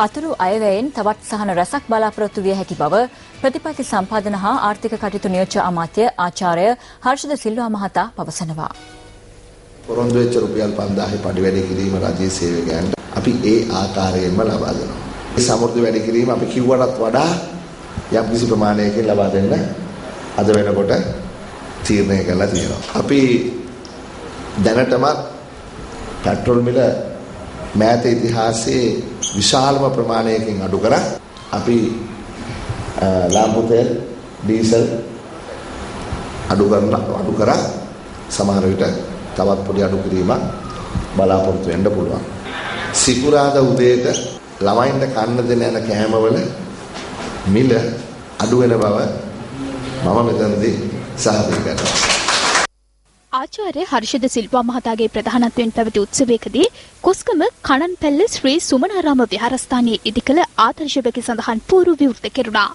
අතුරු අයවැයෙන් තවත් සහන රැසක් බලාපොරොත්තු විය හැකි බව ප්‍රතිපත්ති සම්පාදන හා ආර්ථික කටයුතු නියෝජ්‍ය අමාත්‍ය ආචාර්ය හර්ෂද සිල්වා මහතා පවසනවා. පොරොන්දු වෙච්ච රුපියල් 5000 පඩි වැඩි කිරීම රජයේ සේවකයන්ට අපි ඒ ආකාරයෙන්ම ලබා දෙනවා. මේ සමෘද්ධි වැඩි කිරීම අපි කිව්වටත් වඩා යම් කිසි ප්‍රමාණයකින් ලබා දෙන්න අද වෙනකොට තීරණය කළා තියෙනවා. අපි දැනටම පෙට්‍රල් මිල මෑත ඉතිහාසයේ විශාලම ප්‍රමාණයකින් අඩු කරා. අපි ලාම්පු තෙල් ඩීසල් අඩු කරා. සමහර විට තවත් පොඩි අඩු කිරීමක් බලාපොරොත්තු වෙන්න පුළුවන්. සිකුරාදා උදේට ළමයින්ට කන්න දෙන යන කෑමවල මිල අඩු වෙන බව මම මෙතනදී සහතික කරනවා. ආචාර්ය හර්ෂද සිල්වා මහතාගේ ප්‍රධානත්වයෙන් පැවති උත්සවයකදී කොස්ගම කණන්පැල්ල ශ්‍රී සුමනාරාම විහාරස්ථානයේ ඉදිකළ ආදර්ශ බැකි සඳහන් පූර්ව විවෘත කෙරුණා.